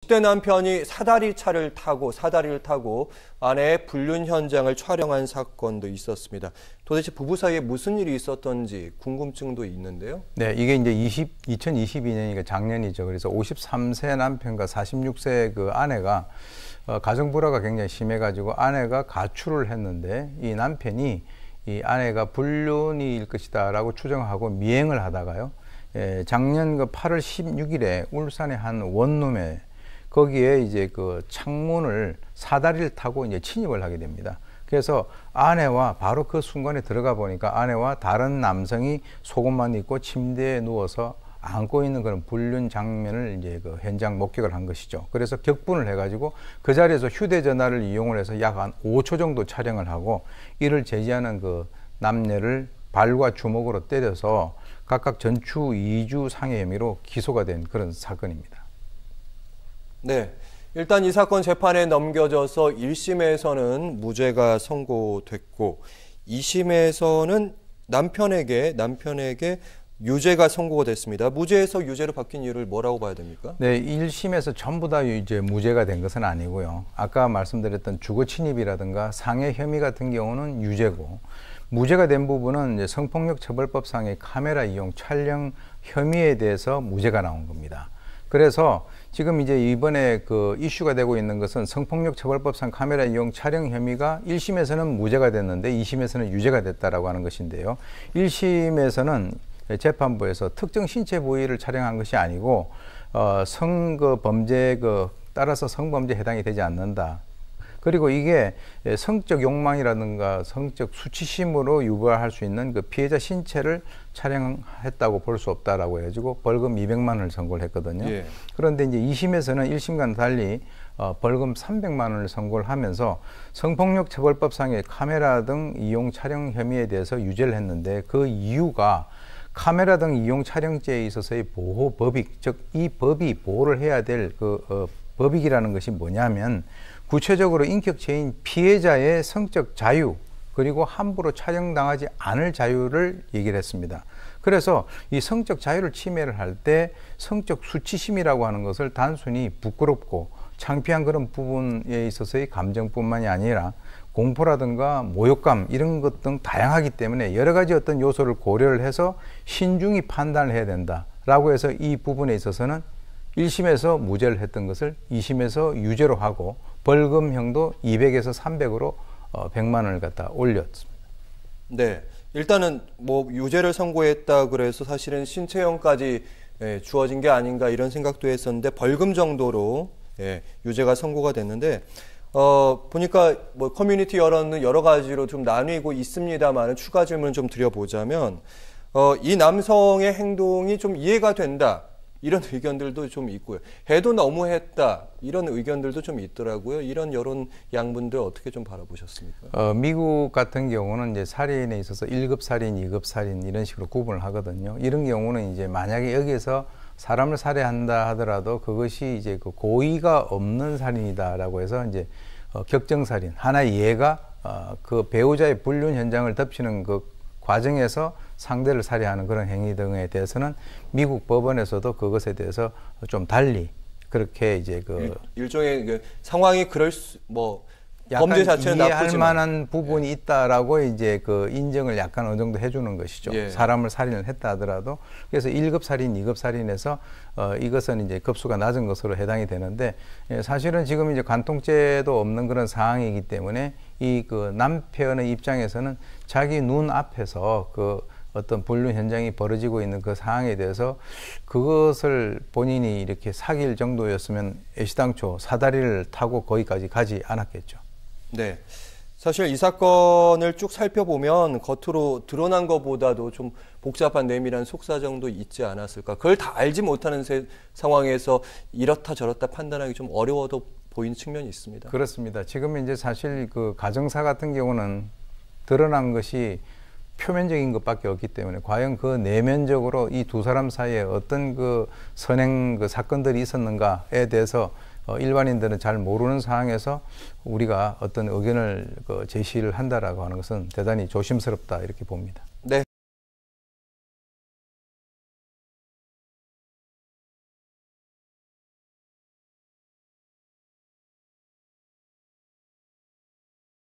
10대 남편이 사다리를 타고 아내의 불륜 현장을 촬영한 사건도 있었습니다. 도대체 부부 사이에 무슨 일이 있었던지 궁금증도 있는데요. 네, 이게 이제 2022년이니까 작년이죠. 그래서 53세 남편과 46세 그 아내가 가정 불화가 굉장히 심해가지고 아내가 가출을 했는데 이 남편이 이 아내가 불륜일 것이다라고 추정하고 미행을 하다가요. 작년 그 8월 16일에 울산의 한 원룸에 거기에 이제 그 창문을 사다리를 타고 이제 침입을 하게 됩니다. 그래서 아내와 바로 그 순간에 들어가 보니까 아내와 다른 남성이 속옷만 입고 침대에 누워서 안고 있는 그런 불륜 장면을 이제 그 현장 목격을 한 것이죠. 그래서 격분을 해가지고 그 자리에서 휴대전화를 이용을 해서 약 한 5초 정도 촬영을 하고 이를 제지하는 그 남녀를 발과 주먹으로 때려서 각각 전추 2주 상해 혐의로 기소가 된 그런 사건입니다. 네, 일단 이 사건 재판에 넘겨져서 1심에서는 무죄가 선고됐고 2심에서는 남편에게 유죄가 선고가 됐습니다. 무죄에서 유죄로 바뀐 이유를 뭐라고 봐야 됩니까? 네, 1심에서 전부 다 이제 무죄가 된 것은 아니고요. 아까 말씀드렸던 주거 침입이라든가 상해 혐의 같은 경우는 유죄고 무죄가 된 부분은 이제 성폭력 처벌법상의 카메라 이용 촬영 혐의에 대해서 무죄가 나온 겁니다. 그래서 지금 이제 이번에 그 이슈가 되고 있는 것은 성폭력 처벌법상 카메라 이용 촬영 혐의가 1심에서는 무죄가 됐는데 2심에서는 유죄가 됐다라고 하는 것인데요. 1심에서는 재판부에서 특정 신체 부위를 촬영한 것이 아니고 범죄 따라서 성범죄에 해당이 되지 않는다. 그리고 이게 성적 욕망이라든가 성적 수치심으로 유발할 수 있는 그 피해자 신체를 촬영했다고 볼 수 없다라고 해가지고 벌금 200만 원을 선고를 했거든요. 예. 그런데 이제 2심에서는 1심과는 달리 벌금 300만 원을 선고를 하면서 성폭력 처벌법상의 카메라 등 이용 촬영 혐의에 대해서 유죄를 했는데 그 이유가 카메라 등 이용 촬영죄에 있어서의 보호 법익, 즉 이 법이 보호를 해야 될 법익이라는 것이 뭐냐면 구체적으로 인격체인 피해자의 성적 자유 그리고 함부로 촬영당하지 않을 자유를 얘기를 했습니다. 그래서 이 성적 자유를 침해를 할 때 성적 수치심이라고 하는 것을 단순히 부끄럽고 창피한 그런 부분에 있어서의 감정뿐만이 아니라 공포라든가 모욕감 이런 것 등 다양하기 때문에 여러 가지 어떤 요소를 고려를 해서 신중히 판단을 해야 된다라고 해서 이 부분에 있어서는 1심에서 무죄를 했던 것을 2심에서 유죄로 하고 벌금형도 200에서 300으로 100만 원을 갖다 올렸습니다. 네, 일단은 뭐 유죄를 선고했다 그래서 사실은 신체형까지 주어진 게 아닌가 이런 생각도 했었는데 벌금 정도로 유죄가 선고가 됐는데 보니까 뭐 커뮤니티 여론은 여러 가지로 좀 나뉘고 있습니다만 추가 질문을 좀 드려보자면 이 남성의 행동이 좀 이해가 된다. 이런 의견들도 좀 있고요. 해도 너무했다. 이런 의견들도 좀 있더라고요. 이런 여론 양분들 어떻게 좀 바라보셨습니까? 미국 같은 경우는 이제 살인에 있어서 1급 살인, 2급 살인 이런 식으로 구분을 하거든요. 이런 경우는 이제 만약에 여기에서 사람을 살해한다 하더라도 그것이 이제 그 고의가 없는 살인이다라고 해서 이제 격정살인 하나의 예가 그 배우자의 불륜 현장을 덮치는 그 과정에서 상대를 살해하는 그런 행위 등에 대해서는 미국 법원에서도 그것에 대해서 좀 달리 그렇게 이제 일종의 그 상황이 범죄 자체는 이해할 나쁘지만 만한 부분이 있다라고 이제 그 인정을 약간 어느 정도 해주는 것이죠. 예. 사람을 살인을 했다 하더라도 그래서 1급 살인, 2급 살인에서 이것은 이제 급수가 낮은 것으로 해당이 되는데 사실은 지금 이제 관통죄도 없는 그런 상황이기 때문에 이 그 남편의 입장에서는 자기 눈 앞에서 그 어떤 불륜 현장이 벌어지고 있는 그 상황에 대해서 그것을 본인이 이렇게 사귈 정도였으면 애시당초 사다리를 타고 거기까지 가지 않았겠죠. 네. 사실 이 사건을 쭉 살펴보면 겉으로 드러난 것보다도 좀 복잡한 내밀한 속사정도 있지 않았을까. 그걸 다 알지 못하는 상황에서 이렇다 저렇다 판단하기 좀 어려워도 보이는 측면이 있습니다. 그렇습니다. 지금 이제 사실 그 가정사 같은 경우는 드러난 것이 표면적인 것밖에 없기 때문에 과연 그 내면적으로 이 두 사람 사이에 어떤 그 선행 그 사건들이 있었는가에 대해서 일반인들은 잘 모르는 상황에서 우리가 어떤 의견을 제시를 한다라고 하는 것은 대단히 조심스럽다 이렇게 봅니다. 네.